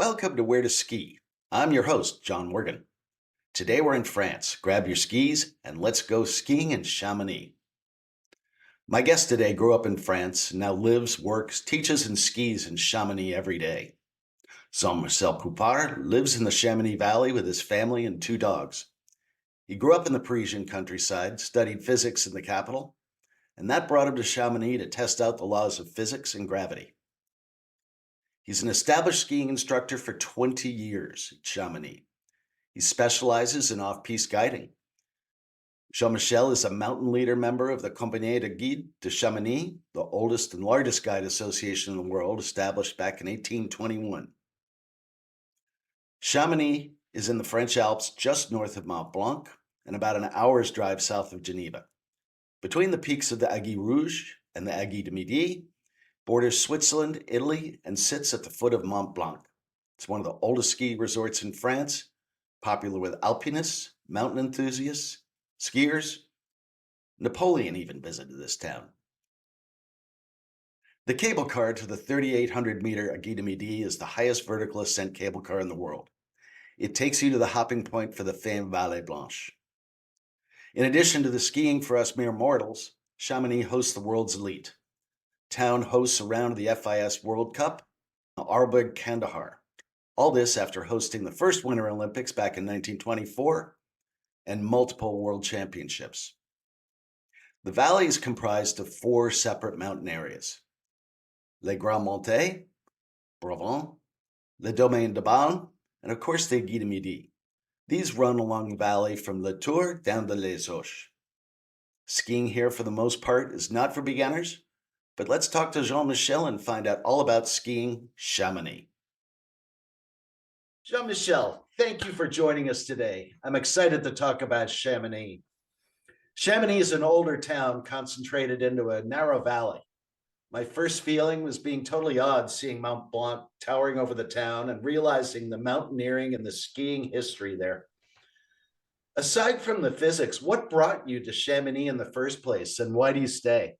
Welcome to Where to Ski. I'm your host, John Morgan. Today we're in France. Grab your skis and let's go skiing in Chamonix. My guest today grew up in France and now lives, works, teaches, and skis in Chamonix every day. Jean-Michel Poupart lives in the Chamonix Valley with his family and two dogs. He grew up in the Parisian countryside, studied physics in the capital, and that brought him to Chamonix to test out the laws of physics and gravity. He's an established skiing instructor for 20 years at Chamonix. He specializes in off-piste guiding. Jean-Michel is a mountain leader member of the Compagnie de Guides de Chamonix, the oldest and largest guide association in the world, established back in 1821. Chamonix is in the French Alps just north of Mont Blanc and about an hour's drive south of Geneva. Between the peaks of the Aiguilles Rouges and the Aiguille du Midi, borders Switzerland, Italy, and sits at the foot of Mont Blanc. It's one of the oldest ski resorts in France, popular with alpinists, mountain enthusiasts, skiers. Napoleon even visited this town. The cable car to the 3,800-meter Aiguille du Midi is the highest vertical ascent cable car in the world. It takes you to the hopping point for the famed Vallée Blanche. In addition to the skiing for us mere mortals, Chamonix hosts the world's elite. Town hosts a round of the FIS World Cup, Arboig Kandahar. All this after hosting the first Winter Olympics back in 1924 and multiple world championships. The valley is comprised of four separate mountain areas: Les Grands Monts, Bravant, Le Domaine de Balme, and of course the Aiguille du Midi. These run along the valley from Le Tour down to Les Auches. Skiing here for the most part is not for beginners, but let's talk to Jean-Michel and find out all about skiing Chamonix. Jean-Michel, thank you for joining us today. I'm excited to talk about Chamonix. Chamonix is an older town concentrated into a narrow valley. My first feeling was being totally awed seeing Mont Blanc towering over the town and realizing the mountaineering and the skiing history there. Aside from the physics, what brought you to Chamonix in the first place and why do you stay?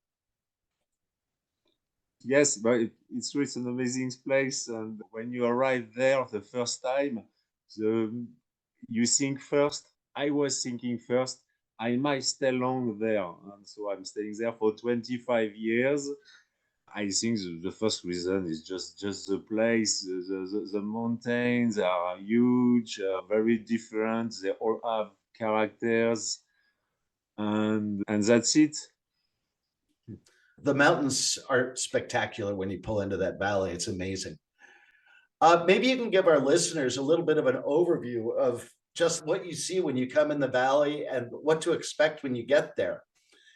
Yes, but it's true, it's an amazing place. And when you arrive there the first time, you think first, I was thinking first, I might stay long there. And so I'm staying there for 25 years. I think the first reason is just the place. The mountains are huge, very different. They all have characters. And that's it. The mountains are spectacular when you pull into that valley. It's amazing. Maybe you can give our listeners a little bit of an overview of just what you see when you come in the valley and what to expect when you get there.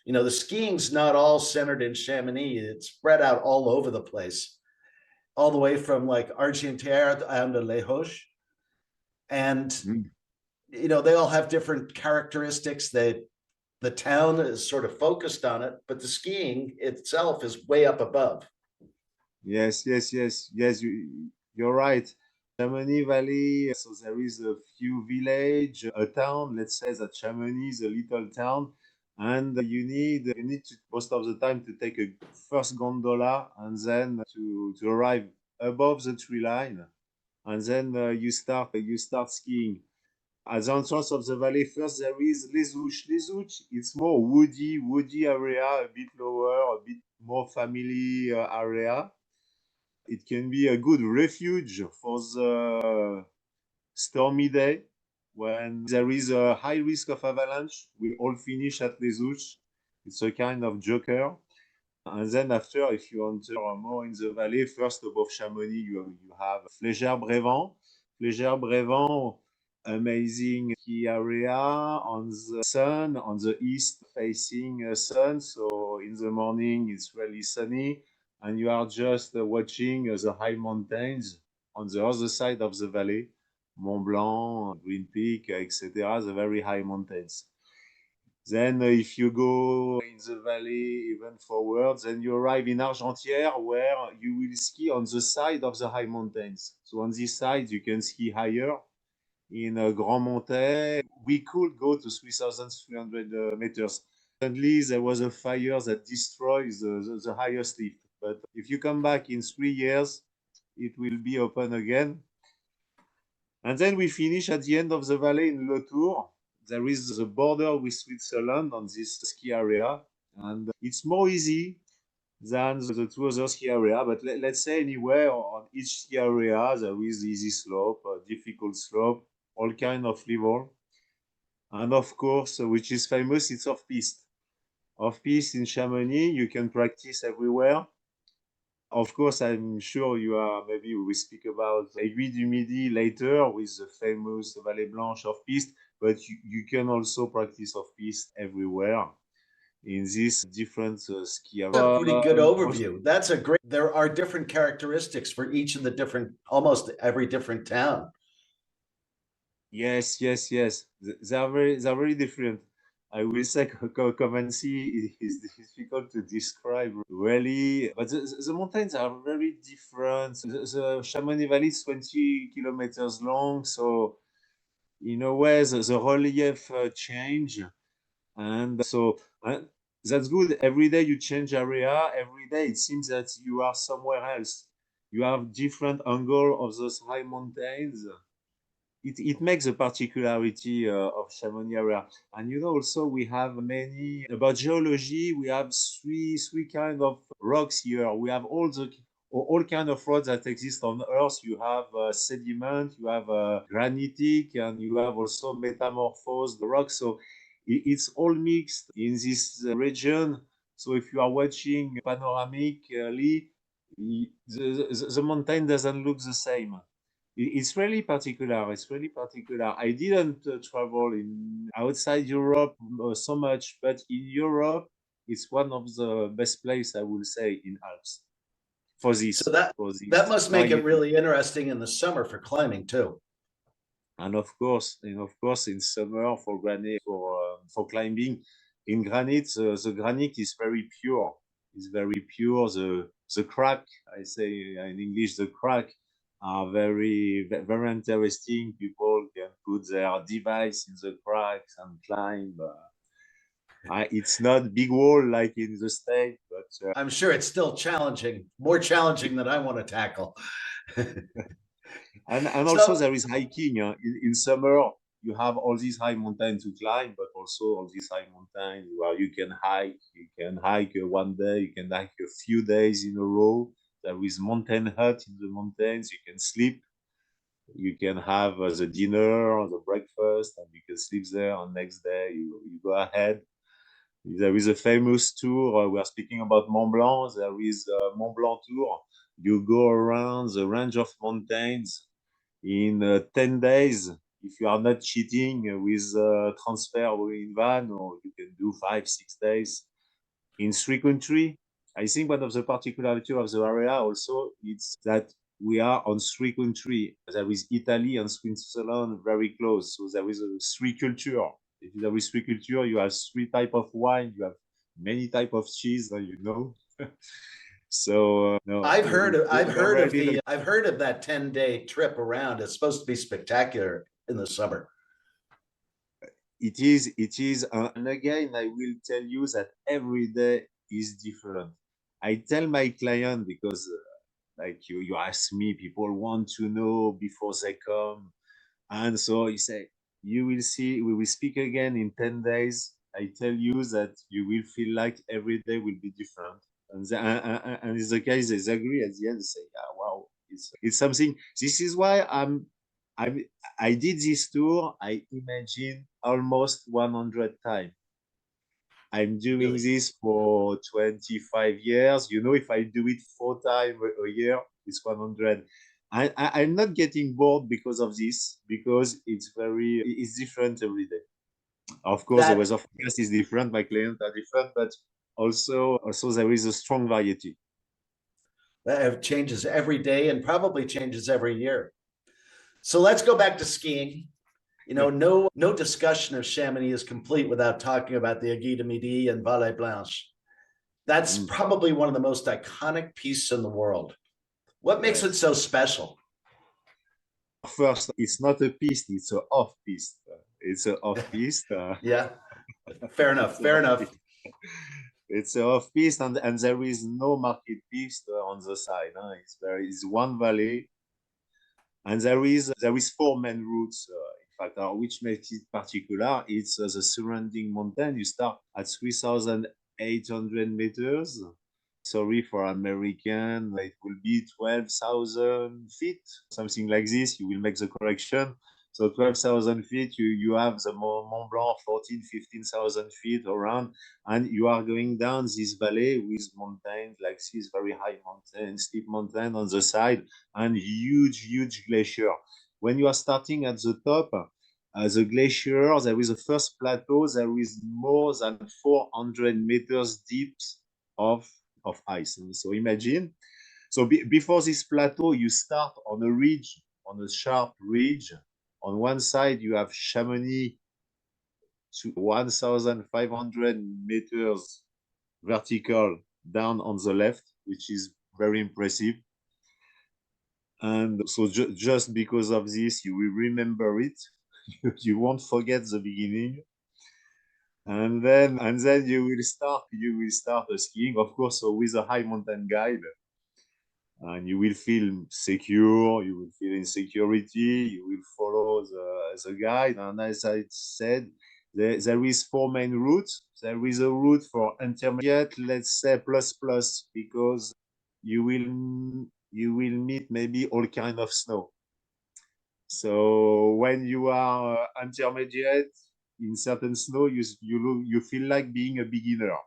You know, the skiing's not all centered in Chamonix. It's spread out all over the place, all the way from like Argentière down to Les Auches. And, Mm. you know, they all have different characteristics. The town is sort of focused on it, but the skiing itself is way up above. Yes. You're right. Chamonix Valley, so there is a few village, a town. Let's say that Chamonix is a little town, and you need to most of the time to take a first gondola and then to arrive above the tree line, and then you start skiing. At the entrance of the valley, first there is Les Ouches. Les Ouches, it's more woody area, a bit lower, a bit more family area. It can be a good refuge for the stormy day when there is a high risk of avalanche. We all finish at Les Ouches. It's a kind of joker. And then after, if you enter more in the valley, first above Chamonix, you have Flégère-Brévent. Flégère-Brévent, amazing ski area on the sun, on the east facing sun. So in the morning, it's really sunny. And you are just watching the high mountains on the other side of the valley, Mont Blanc, Green Peak, etc., the very high mountains. Then if you go in the valley even forward, then you arrive in Argentière where you will ski on the side of the high mountains. So on this side, you can ski higher. In Grand Montais, we could go to 3,300 meters. Suddenly, there was a fire that destroyed the highest lift. But if you come back in 3 years, it will be open again. And then we finish at the end of the valley in Le Tour. There is the border with Switzerland on this ski area, and it's more easy than the two other ski area. But let's say anywhere on each ski area there is easy slope, difficult slope, all kind of level. And of course, which is famous, it's off piste. Off piste in Chamonix, you can practice everywhere. Of course, I'm sure you are, maybe we speak about Aiguille du Midi later with the famous Vallée Blanche off piste, but you can also practice off piste everywhere in these different ski areas. That's a pretty good overview. That's a great, there are different characteristics for each of the different, almost every different town. Yes. They are very different. I will say Compagnie is difficult to describe really, but the mountains are very different. The Chamonix Valley is 20 kilometers long, so in a way the relief change, and so that's good. Every day you change area. Every day it seems that you are somewhere else. You have different angle of those high mountains. It makes a particularity of Chamonix area. And you know, also we have many about geology. We have three kind of rocks here. We have all kind of rocks that exist on Earth. You have sediment, you have granitic, and you have also metamorphosed rocks. So it's all mixed in this region. So if you are watching panoramically, the mountain doesn't look the same. It's really particular. It's really particular. I didn't travel in outside Europe so much, but in Europe, it's one of the best place I will say in Alps for this. So that for this. that must make it really interesting in the summer for climbing too. And of course, in summer for climbing, in granite, the granite is very pure. It's very pure. The crack, I say in English, the crack are very interesting. People can put their device in the cracks and climb. It's not big wall like in the States, but I'm sure it's still challenging, more challenging than I want to tackle. and So- also there is hiking. In summer, you have all these high mountains to climb, but also all these high mountains where you can hike. You can hike one day, you can hike a few days in a row. There is mountain hut in the mountains. You can sleep. You can have the dinner or the breakfast, and you can sleep there. And next day you go ahead. There is a famous tour. We are speaking about Mont Blanc. There is a Mont Blanc tour. You go around the range of mountains in 10 days. If you are not cheating with transfer in van, or you can do 5 6 days in 3 countries. I think one of the particularities of the area also is that we are on 3 countries. There is Italy and Switzerland very close, so there is a 3 culture. If there is 3 culture, you have 3 type of wine, you have many type of cheese, you know. So no, I've heard of that 10-day trip around. It's supposed to be spectacular in the summer. It is, and again, I will tell you that every day is different. I tell my client because, like you ask me, people want to know before they come, and so you say, you will see, we will speak again in 10 days. I tell you that you will feel like every day will be different, and it's the case. They agree at the end. They say, yeah, wow, it's something. This is why I did this tour, I imagine almost 100 times. I'm doing this for 25 years. You know, if I do it 4 times a year, it's 100. I'm not getting bored because of this, because it's different every day. Of course, the weather forecast is different, my clients are different, but also there is a strong variety. That changes every day and probably changes every year. So let's go back to skiing. You know, no discussion of Chamonix is complete without talking about the Aiguille du Midi and Vallée Blanche. That's probably one of the most iconic pistes in the world. What makes it so special? First, it's not a piste, it's an off piste. It's an off piste. Yeah, fair enough. It's off piste, and there is no market piste on the side. It's one valley, And there is 4 main routes, in fact, which makes it particular. It's the surrounding mountain. You start at 3,800 meters. Sorry for American, it will be 12,000 feet, something like this. You will make the correction. So 12,000 feet, you have the Mont Blanc, 14, 15,000 feet around, and you are going down this valley with mountains like this, very high mountain, steep mountain on the side, and huge glacier. When you are starting at the top, the glacier, there is a first plateau, there is more than 400 meters deep of ice. And so imagine, so before this plateau, you start on a ridge, on a sharp ridge. On one side, you have Chamonix to 1,500 meters vertical down on the left, which is very impressive. And so just because of this, you will remember it. You won't forget the beginning. And then you will start skiing, of course, so with a high mountain guide. And you will feel secure, you will feel in security, you will follow the guide. And as I said, there is 4 main routes. There is a route for intermediate, let's say plus, because you will meet maybe all kind of snow. So when you are intermediate in certain snow, you feel like being a beginner.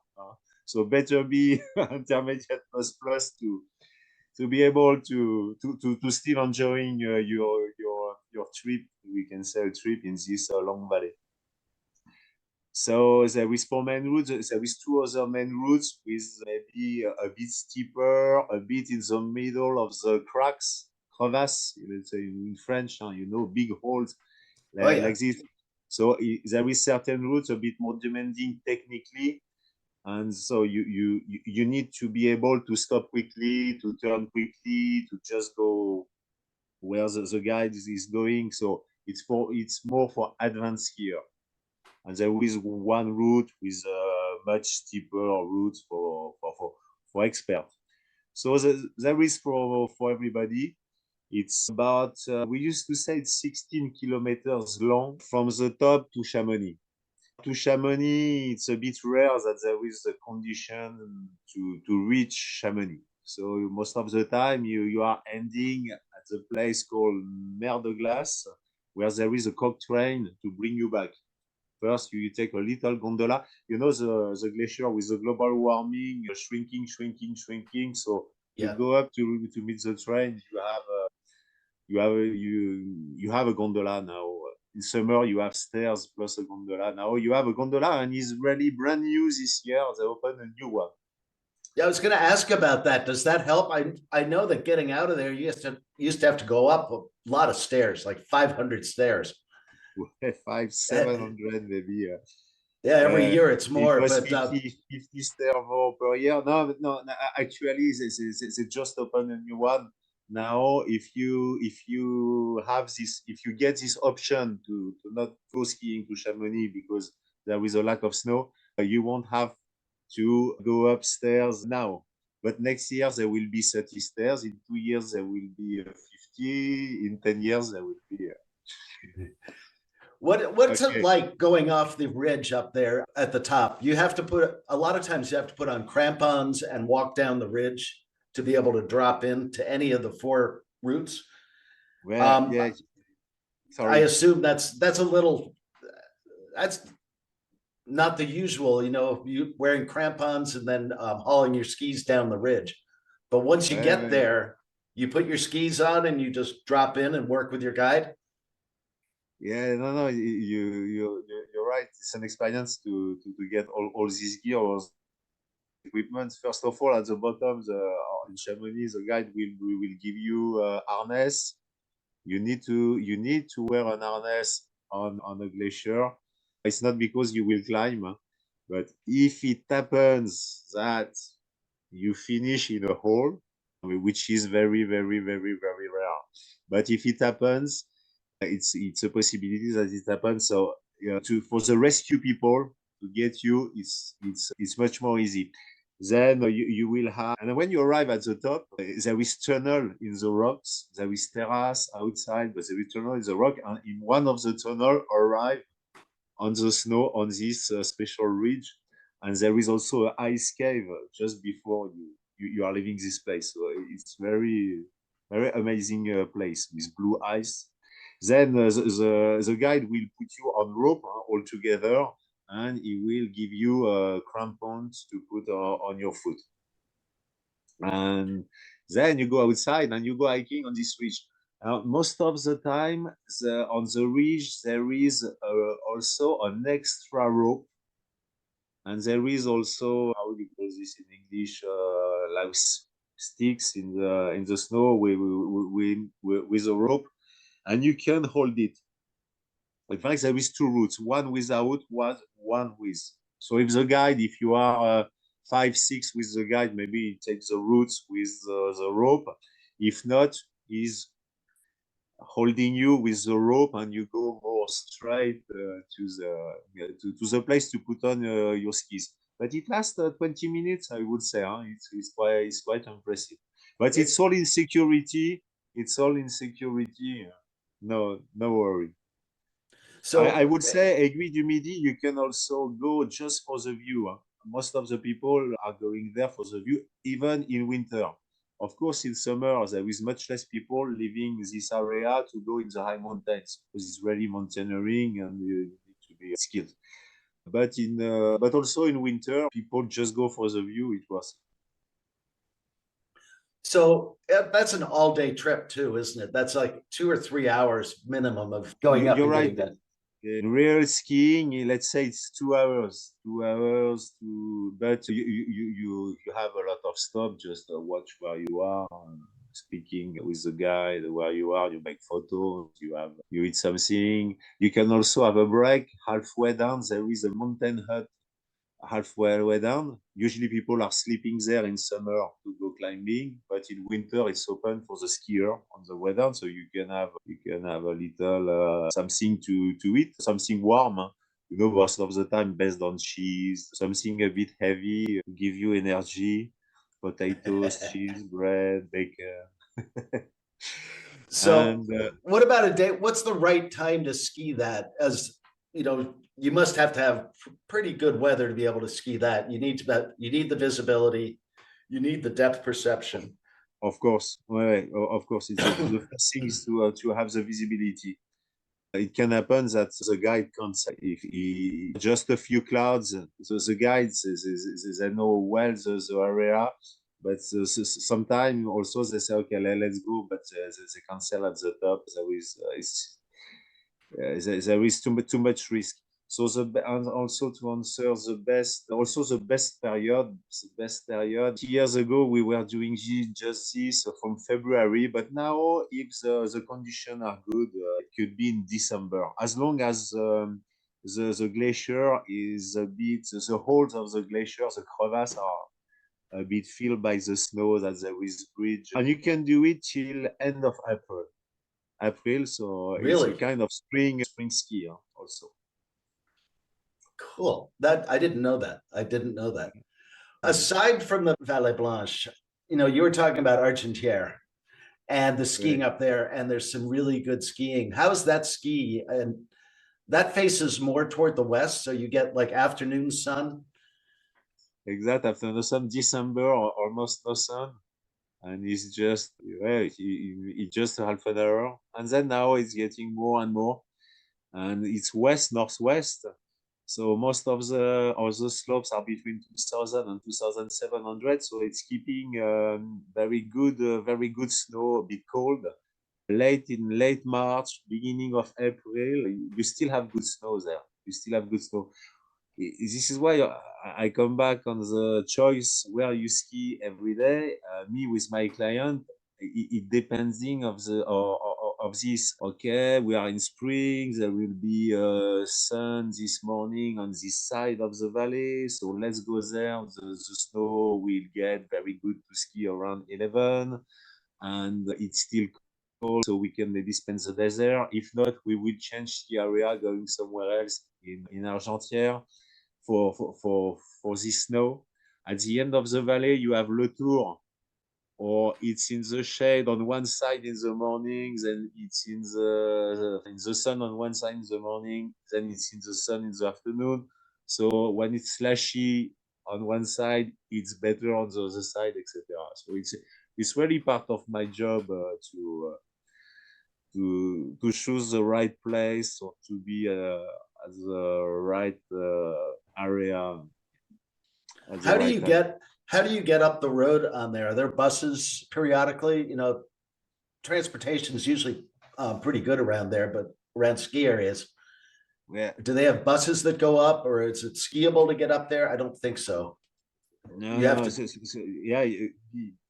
So better be intermediate plus to be able to still enjoying your trip. We can say a trip in this long valley. So there is 4 main routes. There is 2 other main routes with maybe a bit steeper, a bit in the middle of the cracks, crevasses, let's say in French, big holes like this. So there is certain routes a bit more demanding technically, and so you need to be able to stop quickly, to turn quickly, to just go where the guide is going. So it's more for advanced skier. And there is one route with a much steeper route for experts. So there is for everybody. It's about, we used to say it's 16 kilometers long from the top to Chamonix. To Chamonix, it's a bit rare that there is a condition to reach Chamonix. So most of the time you are ending at the place called Mer de Glace, where there is a coke train to bring you back. First, you take a little gondola. The glacier with the global warming shrinking. So you go up to meet the train. You have a gondola now. In summer, you have stairs plus a gondola. Now you have a gondola, and it's really brand new this year. They opened a new one. Yeah, I was going to ask about that. Does that help? I know that getting out of there, you used to have to go up a lot of stairs, like 500 stairs. 700 maybe. Yeah, every year it's more. It was but 50 stairs more per year. No, actually, they just opened a new one. Now, if you have this, if you get this option to not go skiing to Chamonix because there is a lack of snow, you won't have to go upstairs now. But next year there will be 30 stairs. In 2 years there will be 50. In 10 years there will be. What's it like going off the ridge up there at the top? You have to a lot of times you have to put on crampons and walk down the ridge to be able to drop into any of the 4 routes. Well, yeah. Sorry. I assume that's not the usual, you wearing crampons and then hauling your skis down the ridge. But once you get there, you put your skis on and you just drop in and work with your guide. Yeah, no, you're right. It's an experience to get all this gear or equipment. First of all, at the bottom, in Chamonix, the guide will give you harness. You need to wear an harness on a glacier. It's not because you will climb, but if it happens that you finish in a hole, which is very, very, very, very rare, but if it happens, it's a possibility that it happens. So for the rescue people to get you, it's much more easy. Then you will have, and when you arrive at the top, there is tunnel in the rocks. There is terrace outside, but there is tunnel in the rock. And in one of the tunnel, arrive on the snow on this special ridge. And there is also an ice cave just before you are leaving this place. So it's very amazing place with blue ice. Then the guide will put you on rope all together, and he will give you crampons to put on your foot. And then you go outside and you go hiking on this ridge. Most of the time, on the ridge, there is also an extra rope. And there is also, how do you call this in English, like sticks in the snow with a rope, and you can hold it. In fact, there is two routes, one without, one with. So if the guide, if you are 5, 6 with the guide, maybe take the routes with the rope. If not, he's holding you with the rope, and you go more straight to the place to put on your skis. But it lasts 20 minutes, I would say. Huh? It's quite impressive. But it's all in security. It's all in security. No worry. So I would say Aiguille du Midi, you can also go just for the view. Huh? Most of the people are going there for the view, even in winter. Of course, in summer, there is much less people leaving this area to go in the high mountains because it's really mountaineering and you need to be skilled. But also in winter, people just go for the view. It was. So that's an all-day trip too, isn't it? That's like 2 or 3 hours minimum of going up and right. getting that. In real skiing, let's say it's 2 hours, but you have a lot of stop, just watch where you are, speaking with the guide where you are, you make photos, you eat something. You can also have a break halfway down. There is a mountain hut halfway down. Usually people are sleeping there in summer to go climbing, but in winter it's open for the skier on the way down. So you can have a little something to eat, something warm. You know, most of the time based on cheese, something a bit heavy to give you energy, potatoes, cheese, bread, bacon. So what about a day? What's the right time to ski that? As you know, you must have to have pretty good weather to be able to ski that. You need the visibility, you need the depth perception. Of course, of course, it's the first thing is to have the visibility. It can happen that the guide can't say if he just a few clouds. So the guides they know well the area, but sometimes also they say okay, let's go, but they cancel at the top. There is too much risk. So and also to answer the best period. Years ago we were doing just this from February, but now if the conditions are good, it could be in December, as long as the glacier is a bit, the holes of the glacier, the crevasses are a bit filled by the snow that there is bridge, and you can do it till end of April, so Really? it's a kind of spring ski also. Cool. That I didn't know that. I didn't know that. Aside from the Vallée Blanche, you know, you were talking about Argentière and the skiing up there, and there's some really good skiing. How's that ski? And that faces more toward the west, so you get like afternoon sun. Exact, afternoon sun, December or almost no sun, and it's just it's just half an hour, and then now it's getting more and more, and it's west northwest. So most of the slopes are between 2000 and 2700. So it's keeping very good snow, a bit cold. Late March, beginning of April, you still have good snow there. You still have good snow. This is why I come back on the choice where you ski every day. Me with my client, it depending of this. Okay, we are in spring. There will be sun this morning on this side of the valley, so let's go there. The snow will get very good to ski around 11, and it's still cold, so we can maybe spend the day there. If not, we will change the area, going somewhere else in Argentière for this snow. At the end of the valley, you have Le Tour, or it's in the shade on one side in the morning, then it's in the sun on one side in the morning, then it's in the sun in the afternoon. So when it's slashy on one side, it's better on the other side, etc. So it's really part of my job to choose the right place or to be at the right area at the How do right you time. get up the road on there? Are there buses periodically? You know, transportation is usually pretty good around there, but around ski areas, Yeah. do they have buses that go up, or is it skiable to get up there? I don't think so. No, You have no. to. Yeah,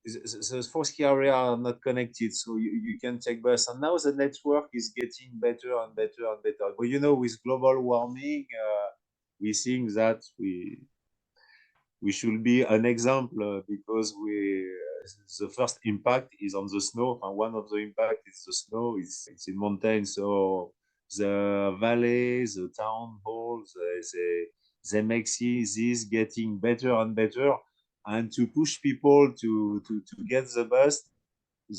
the four ski area are not connected, so you can take bus. And now the network is getting better and better and better. But you know, with global warming, we think that we should be an example because the first impact is on the snow, and one of the impact is the snow. It's in mountains, so the valley, the town halls, they make this getting better and better, and to push people to get the bus,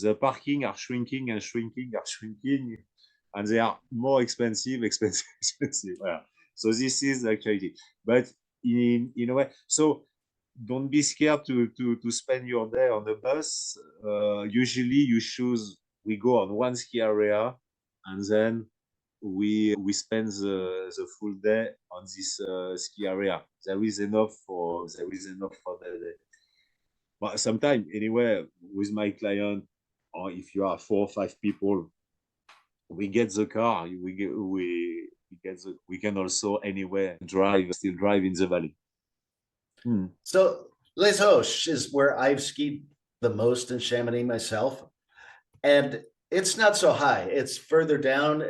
the parking are shrinking and shrinking and shrinking, and they are more expensive, expensive, expensive. Yeah. So this is actually, but in a way, so don't be scared to spend your day on the bus. Usually, you choose. We go on one ski area, and then we spend the full day on this ski area. There is enough for the day. But sometimes, anyway, with my client, or if you are 4 or 5 people, we get the car. We can also anyway still drive in the valley. So Les Hauts is where I've skied the most in Chamonix myself, and it's not so high. It's further down.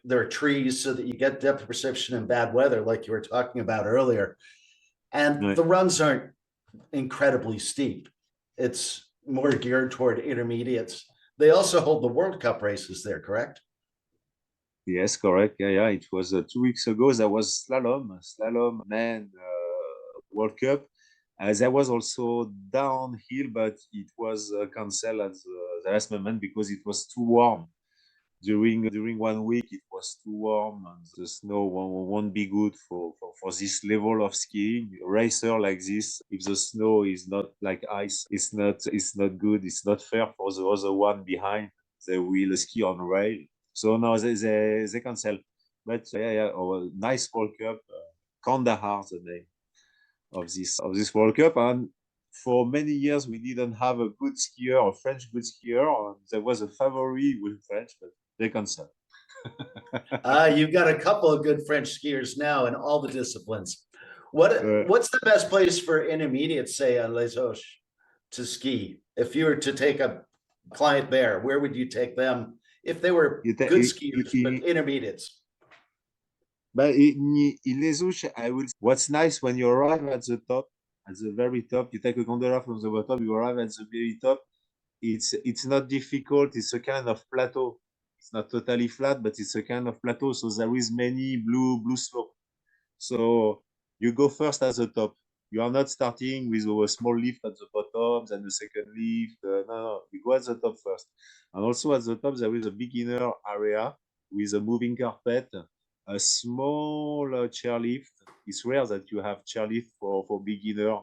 There are trees so that you get depth perception in bad weather, like you were talking about earlier. And Ouais. the runs aren't incredibly steep. It's more geared toward intermediates. They also hold the World Cup races there, correct? Yes, correct. Yeah, yeah. It was 2 weeks ago. There was slalom, man, World Cup. There was also downhill, but it was cancelled at the last moment because it was too warm. During 1 week, it was too warm, and the snow won't be good for this level of skiing. A racer like this, if the snow is not like ice, it's not good. It's not fair for the other one behind. They will ski on rail. So now they cancel. But yeah, yeah, oh, nice World Cup. Kandahar, the name of this World Cup, and for many years we didn't have a good skier, a French good skier. There was a favorite with French, but they canceled. You've got a couple of good French skiers now in all the disciplines. Uh, What's the best place for intermediates, say on Les Hauts, to ski? If you were to take a client there, where would you take them if they were good skiers but intermediates? but in Les Hauts, what's nice when you arrive at the very top, you take a gondola from the bottom, you arrive at the very top. It's not difficult. It's a kind of plateau. It's not totally flat, but it's a kind of plateau. So there is many blue slope. So you go first at the top. You are not starting with a small lift at the bottom, then the second lift. No, you go at the top first. And also at the top, there is a beginner area with a moving carpet, a small chairlift. It's rare that you have chairlift for beginner.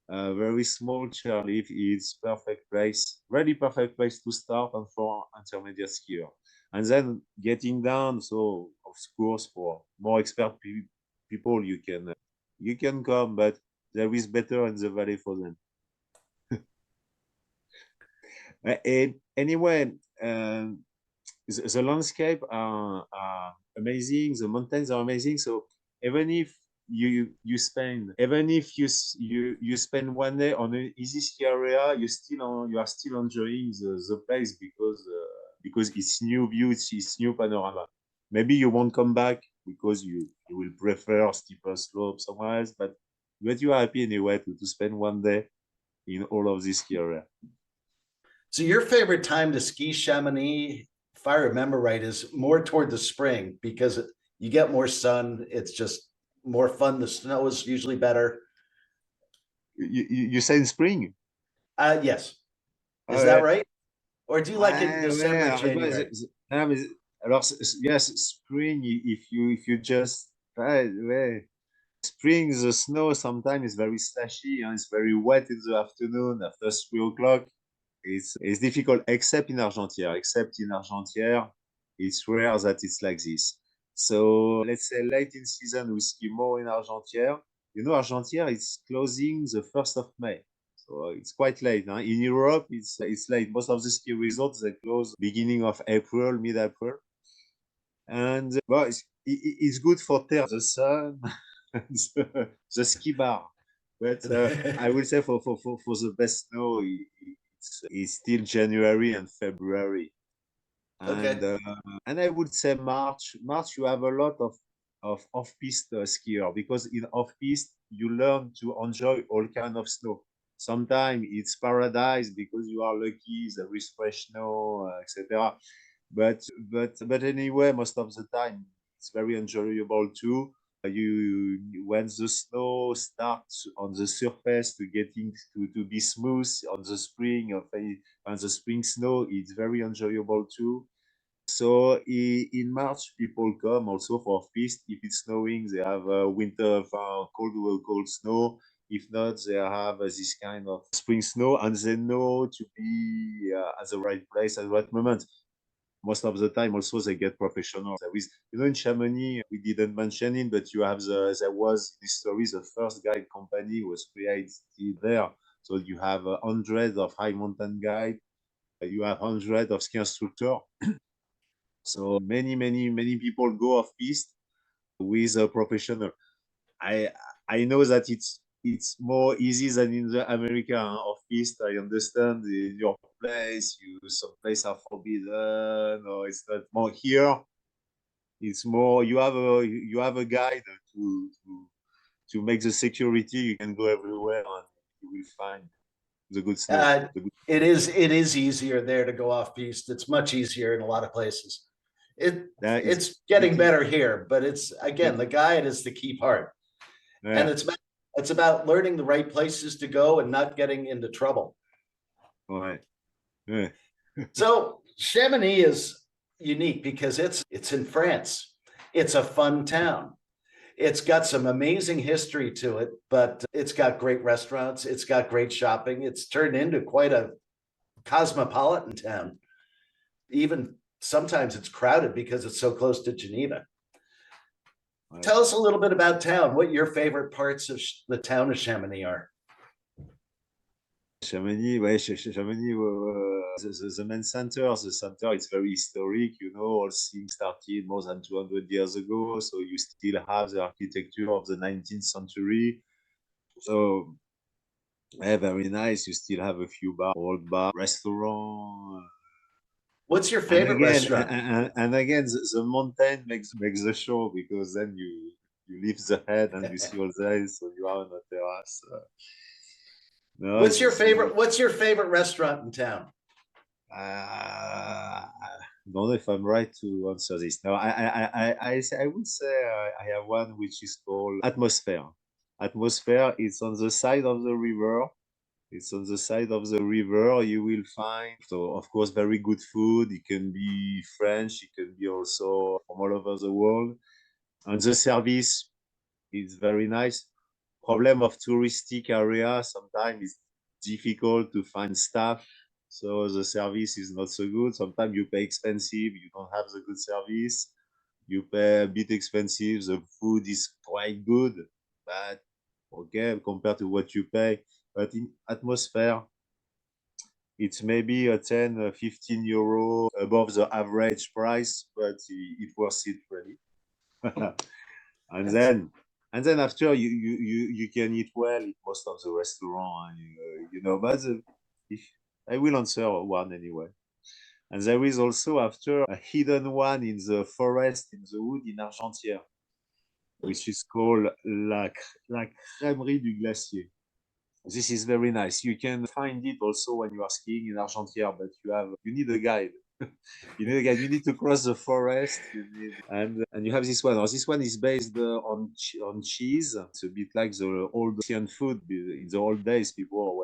A very small chairlift is perfect place, really perfect place to start and for intermediate skier. And then getting down, so of course for more expert people you can come, but there is better in the valley for them. And anyway, the landscape are amazing. The mountains are amazing. So even if you spend one day on an easy ski area, you are still enjoying the place because it's new view, it's new panorama. Maybe you won't come back because you will prefer steeper slopes somewhere else, but you are happy anyway to spend one day in all of this ski area. So your favorite time to ski Chamonix, if I remember right, is more toward the spring because you get more sun. It's just more fun. The snow is usually better. You say in spring? Yes. Is Ah that ouais. right? Or do you like it in Ouais, ouais. December, Ouais, January? non, mais alors, yes, spring. If you just ouais, ouais. Spring, the snow sometimes is very slushy and it's very wet in the afternoon after 3 o'clock. It's difficult, except in Argentière. Except in Argentière, it's rare that it's like this. So let's say late in season we ski more in Argentière. Argentière is closing the 1st of May. So it's quite late. Huh? In Europe, it's late. Most of the ski resorts they close beginning of April, mid-April, and well, it's good for the sun, the ski bar. But I will say for the best snow, it's still January and February, and Okay. and I would say March. March you have a lot of off-piste skier, because in off-piste you learn to enjoy all kind of snow. Sometimes it's paradise because you are lucky, there is fresh snow, etc. But anyway, most of the time it's very enjoyable too. When the snow starts on the surface to be smooth on the spring, on the spring snow, it's very enjoyable too. So in March, people come also for piste. If it's snowing, they have winter, cold snow. If not, they have this kind of spring snow, and they know to be at the right place at the right moment. Most of the time, also they get professional. There is, in Chamonix, we didn't mention it, but there was in history the first guide company was created there. So you have hundreds of high mountain guide, you have hundreds of ski instructor. So many people go off piste with a professional. I I know that it's more easy than in the America off piste. I understand in your place, some places are forbidden, or it's not more here. It's more you have a guide to make the security. You can go everywhere and you will find the good snow. Uh, The good, it is easier there to go off piste. It's much easier in a lot of places. It that is it's getting it is better here, but it's again it, the guide is the key part, and yeah, it's about learning the right places to go and not getting into trouble. ouais, yeah. So Chamonix is unique because it's in France. It's a fun town. It's got some amazing history to it, but it's got great restaurants. It's got great shopping. It's turned into quite a cosmopolitan town. Even sometimes it's crowded because it's so close to Geneva. Ouais. Tell us a little bit about town, what your favorite parts of the town of Chamonix are. Chamonix, ouais, Chamonix, the main center, the center is very historic. All things started more than 200 years ago. So you still have the architecture of the 19th century. So, yeah, very nice. You still have a few old bar, restaurant. What's your And favorite again, restaurant? and again, the mountain makes the show, because then you lift the head and you see all that. So you are on a terrace. No, What's your favorite restaurant in town? I don't know if I'm right to answer this. No, I would say I have one which is called Atmosphere. Atmosphere, it's on the side of the river. It's on the side of the river. You will find, so of course, very good food. It can be French, it can be also from all over the world. And the service is very nice. Problem of touristic area, sometimes it's difficult to find staff, so the service is not so good. Sometimes you pay expensive, you don't have the good service. You pay a bit expensive, the food is quite good, but okay compared to what you pay. But in atmosphere, it's maybe a 10 15 euro above the average price, but it worth it really. and That's then and then after you can eat well in most of the restaurant, but if I will answer one anyway. And there is also after a hidden one in the forest, in the wood in Argentière, which is called la crèmerie du glacier. This is very nice. You can find it also when you are skiing in Argentière, but you need a guide. You need to cross the forest. And you have this one. Or this one is based on cheese. It's a bit like the old Russian food. In the old days, people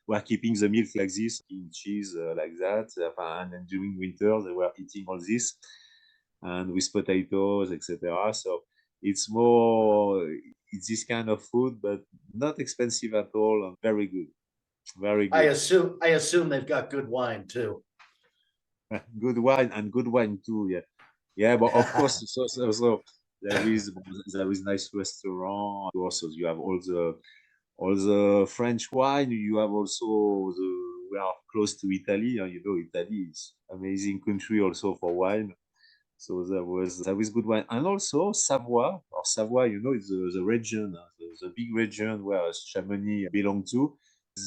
were keeping the milk like this, eating cheese like that, and then during winter they were eating all this, and with potatoes, etc. So it's this kind of food, but not expensive at all, and very good, very I good. assume they've got good wine too. Good wine and good wine too. Yeah, yeah. But of course, so there is nice restaurant. Also, you have all the French wine. You have also we are close to Italy, and you know Italy is amazing country also for wine. So there was good wine, and also Savoie or Savoie. You know, it's the region, the big region where Chamonix belong to.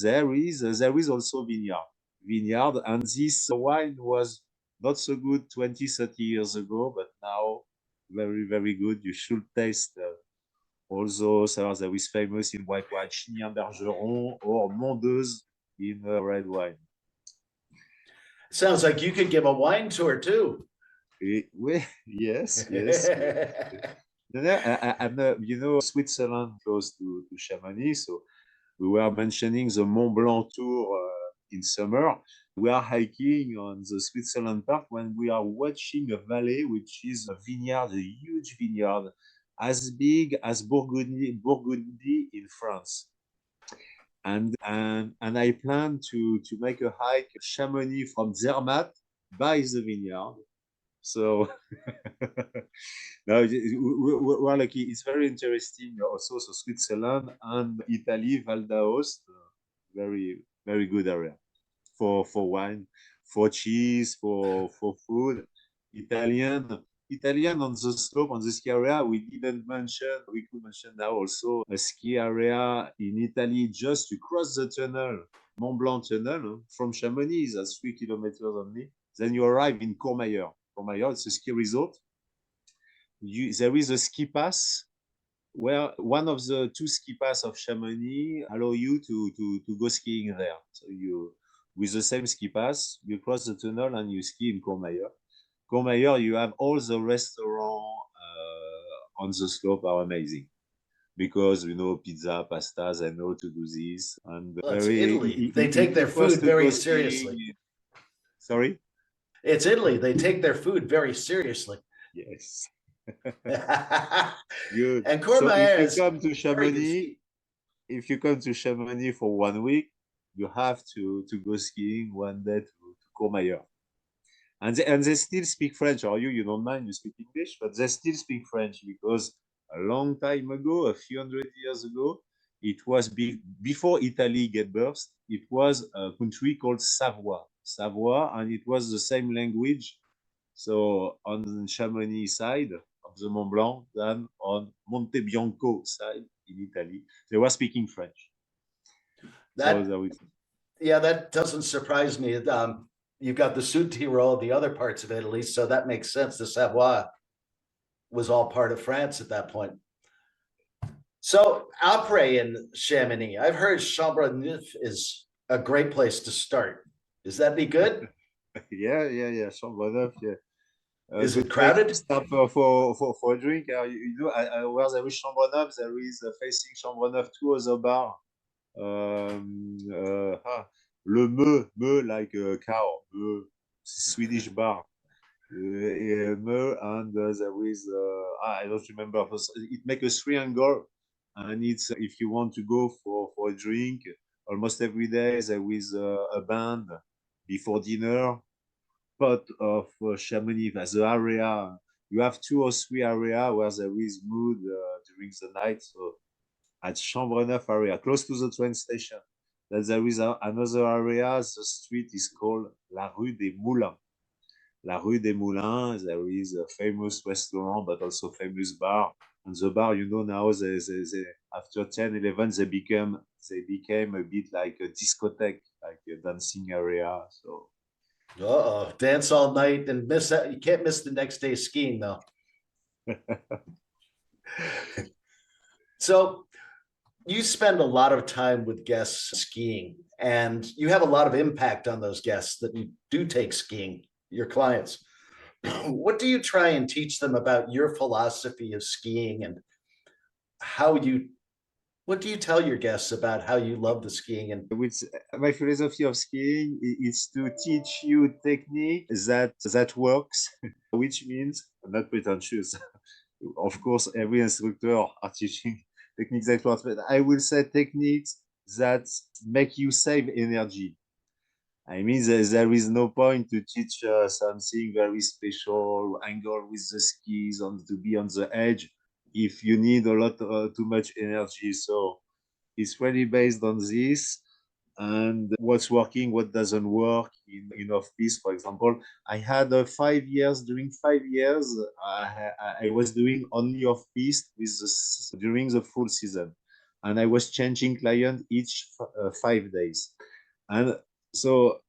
There is also vineyard, and this wine was not so good 20, 30 years ago, but now very good. You should taste also. So there is famous in white wine, Chignan Bergeron or Mondeuse in red wine. Sounds like you could give a wine tour too. Yes, yes. No, no, you know, Switzerland close to Chamonix, so we were mentioning the Mont Blanc tour in summer. We are hiking on the Switzerland part when we are watching a valley, which is a vineyard, a huge vineyard, as big as Burgundy in France. And I plan to make a hike Chamonix from Zermatt by the vineyard. So no, we're lucky. It's very interesting. Also, so Switzerland and Italy, Val d'Aoste, very good area for wine, for cheese, for food. Italian on the slope on the ski area. We didn't mention. We could mention now also a ski area in Italy just to cross the tunnel, Mont Blanc tunnel from Chamonix. That's 3 kilometers only. Then you arrive in Courmayeur. Courmayeur, it's a ski resort. There is a ski pass where one of the two ski pass of Chamonix allow you to go skiing there. So you, with the same ski pass, you cross the tunnel and you ski in Courmayeur. Courmayeur, you have all the restaurants on the slope are amazing because you know pizza, pastas, I know to do this, and Well, it's Italy. They take their it was food to go very skiing. seriously. Sorry. It's Italy. They take their food very seriously. Yes. Good. And So if Courmayeur you is come to very good Chamonix, ski. if you come to Chamonix for 1 week, you have to go skiing one day to Courmayeur. And they still speak French. Or you don't mind, you speak English, but they still speak French because a long time ago, a few hundred years ago, it was before Italy get burst. It was a country called Savoie, and it was the same language. So on Chamonix side of the Mont Blanc than on Monte Bianco side in Italy, they were speaking French. So That yeah, that doesn't surprise me. You've got the Sud Tirol, the other parts of Italy, so that makes sense. The Savoie was all part of France at that point. So après in Chamonix, I've heard Chamonix is a great place to start. Is that be good? yeah. Chambre yeah. Is it Good place to crowded? stop for a drink. You know, where there is Chambre there is facing Chambre two other bar. Le me like a cow, Swedish bar. Me and there is I don't remember. It make a triangle, and it's if you want to go for a drink, almost every day there is a band before dinner. Part of Chamonix as the area. You have 2 or 3 areas where there is mood during the night. So at Chambre area, close to the train station, then there is another area. The street is called La Rue des Moulins. La Rue des Moulins, there is a famous restaurant, but also famous bar. And the bar, you know, now after 10, 11, they became a bit like a discotheque, like a dancing area. So Uh-oh, dance all night and miss that. You can't miss the next day skiing though. So you spend a lot of time with guests skiing, and you have a lot of impact on those guests that you do take skiing. your clients. What do you try and teach them about your philosophy of skiing and how you what do you tell your guests about how you love the skiing and Which my philosophy of skiing is to teach you technique that works, which means not pretentious. Of course, every instructor are teaching techniques that works, but I will say techniques that make you save energy. I mean, there is no point to teach something very special, angle with the skis on to be on the edge if you need a lot too much energy. So it's really based on this and what's working, what doesn't work in off-piste, for example. I had 5 years, during 5 years, I was doing only off-piste during the full season. And I was changing client each 5 days. And so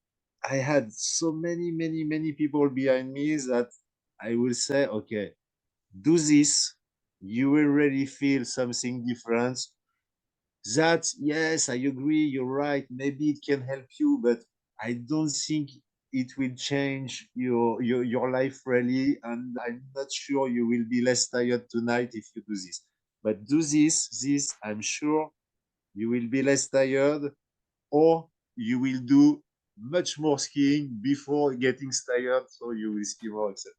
I had so many people behind me that I will say, okay, do this. You will really feel something different. That, yes, I agree, you're right. Maybe it can help you, but I don't think it will change your life really. And I'm not sure you will be less tired tonight if you do this. But do this, I'm sure you will be less tired, or you will do much more skiing before getting tired, so you will ski more, etc.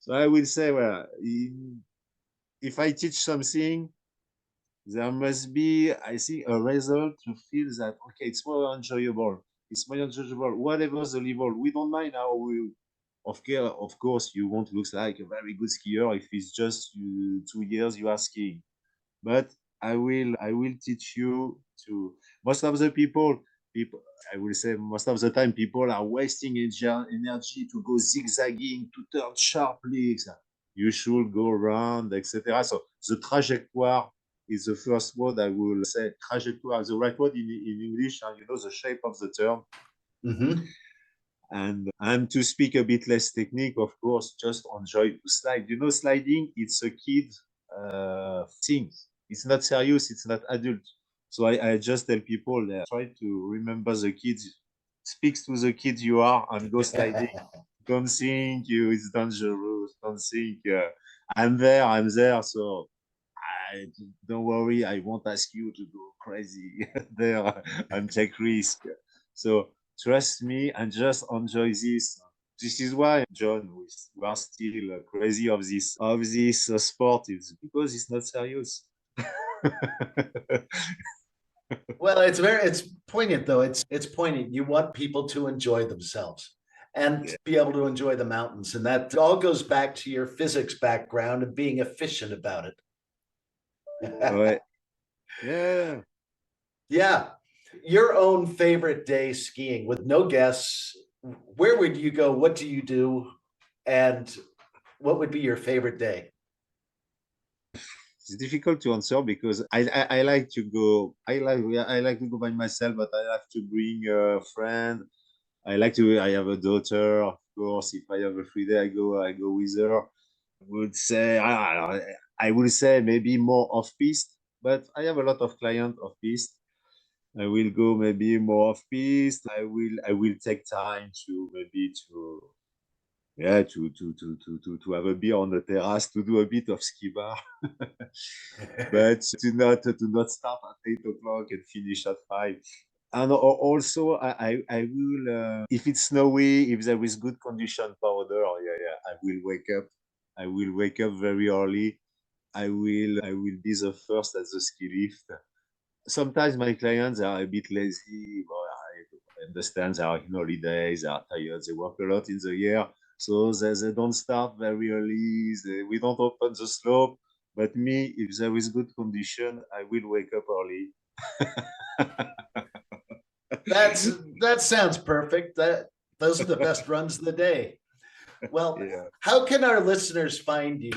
So I will say, well, if I teach something, there must be, I think, a result to feel that, okay, it's more enjoyable. It's more enjoyable, whatever the level. We don't mind how we, of course, you won't look like a very good skier if it's just 2 years you are skiing. But I will teach you to, most of the people, I will say most of the time, people are wasting energy to go zigzagging, to turn sharply. You should go around, etc. So the trajectoire is the first word I will say. Trajectoire, the right word in English, and the shape of the turn. Mhm. And to speak a bit less technique, of course, just enjoy to slide. Sliding, it's a kid thing. It's not serious, it's not adult. So I just tell people, try to remember the kids, speaks to the kids you are, and go sliding. Don't think it's dangerous. Don't think I'm there. So don't worry, I won't ask you to go crazy there and take risk. So trust me and just enjoy this. This is why, John, we are still crazy of this sport. It's because it's not serious. Well, it's poignant though. It's poignant. You want people to enjoy themselves and Yeah. be able to enjoy the mountains. And that all goes back to your physics background and being efficient about it. Ouais. Yeah. Yeah. Your own favorite day skiing with no guests. Where would you go? What do you do? And what would be your favorite day? It's difficult to answer because I like to go. I like to go by myself, but I have to bring a friend. I have a daughter, of course. If I have a free day, I go with her. I would say maybe more off piste, but I have a lot of clients off piste. I will go maybe more off piste. I will take time to maybe to yeah to have a beer on the terrace, to do a bit of ski bar, but to not start at 8 o'clock and finish at 5. And also, I will, if it's snowy, if there is good condition powder, yeah, I will wake up. I will wake up very early. I will be the first at the ski lift. Sometimes my clients are a bit lazy, but I understand they are in holidays, they are tired, they work a lot in the year. So they don't start very early. We don't open the slope. But me, if there is good condition, I will wake up early. That sounds perfect. Those are the best runs of the day. Well, Yeah. how can our listeners find you?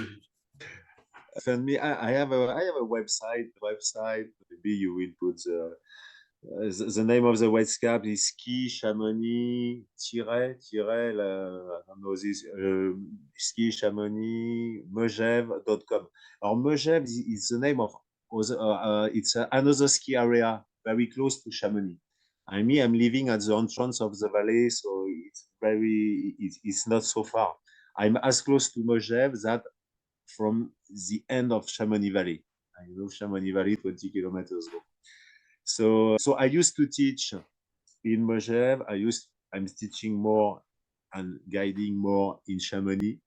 Send me. I have a website. Maybe you will put the name of the website is ski Chamonix I don't know this ski Chamonix Megève.com. Or Megève is the name of it's another ski area very close to Chamonix. I'm living at the entrance of the valley, so it's it's not so far. I'm as close to Megève that from the end of Chamonix Valley. I know Chamonix Valley 20 kilometers ago. So I used to teach in Megève. I'm teaching more and guiding more in Chamonix.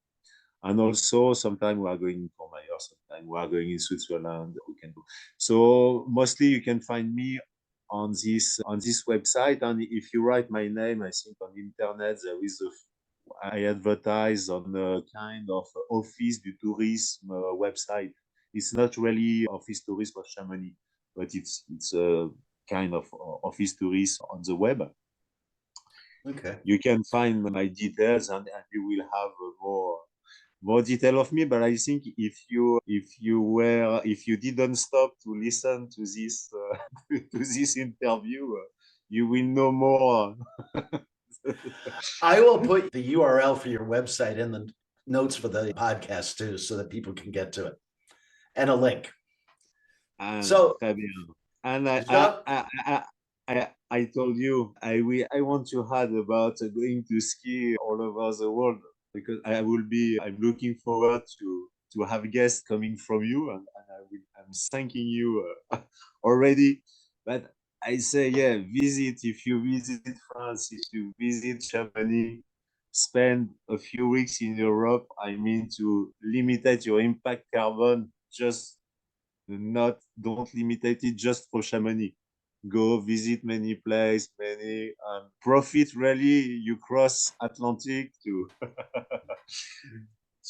And also sometimes we are going for my house, sometimes we are going in Switzerland. We can do. So mostly you can find me on this website. And if you write my name, I think on the internet there is I advertise on a kind of office du tourisme website. It's not really office tourism of Chamonix, but it's a kind of office tourism on the web. Okay. You can find my details and you will have more detail of me. But I think if you didn't stop to listen to this to this interview, you will know more. I will put the URL for your website in the notes for the podcast too, so that people can get to it, and a link. And So, and I told you I want to add about going to ski all over the world, because I'm looking forward to have guests coming from you, and I'm thanking you already. But I say, yeah, if you visit France, if you visit Chamonix, spend a few weeks in Europe. I mean, to limit your impact carbon, don't limit it just for Chamonix. Go visit many places, profit really. You cross Atlantic to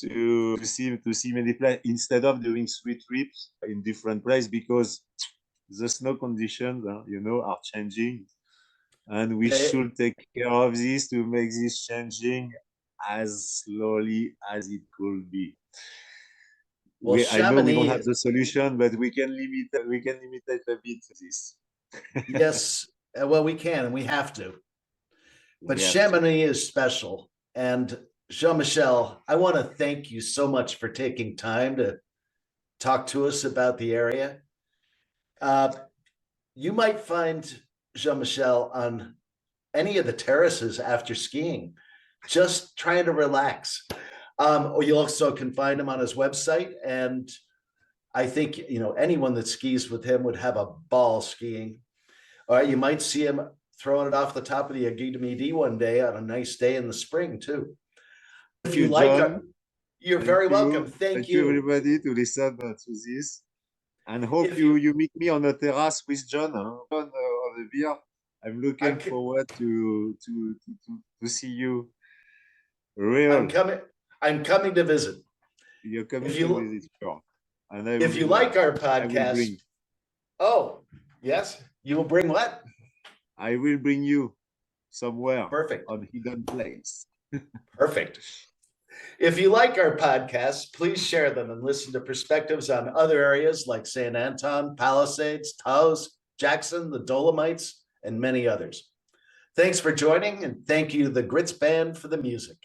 to see many places instead of doing 3 trips in different places, because the snow conditions, are changing, and we should take care of this to make this changing as slowly as it could be. well, I know we don't Chamonix, have the solution, but we can limit a bit this. yes, well, we can and we have to. But We have to. Chamonix is special. And Jean-Michel, I want to thank you so much for taking time to talk to us about the area. You might find Jean-Michel on any of the terraces after skiing, just trying to relax. Or you also can find him on his website. And I think, anyone that skis with him would have a ball skiing. Or you might see him throwing it off the top of the Aiguille du Midi one day on a nice day in the spring too. If you like it, you're very welcome. Thank you, everybody, to listen to this, and hope you meet me on the terrace with John on the beer. I'm looking forward to see you. I'm coming to visit. You're coming to visit, sure. And if you like our podcast, yes, you will bring what? I will bring you somewhere. Perfect. On hidden place. Perfect. If you like our podcasts, please share them and listen to perspectives on other areas like St. Anton, Palisades, Taos, Jackson, the Dolomites, and many others. Thanks for joining, and thank you to the Grits Band for the music.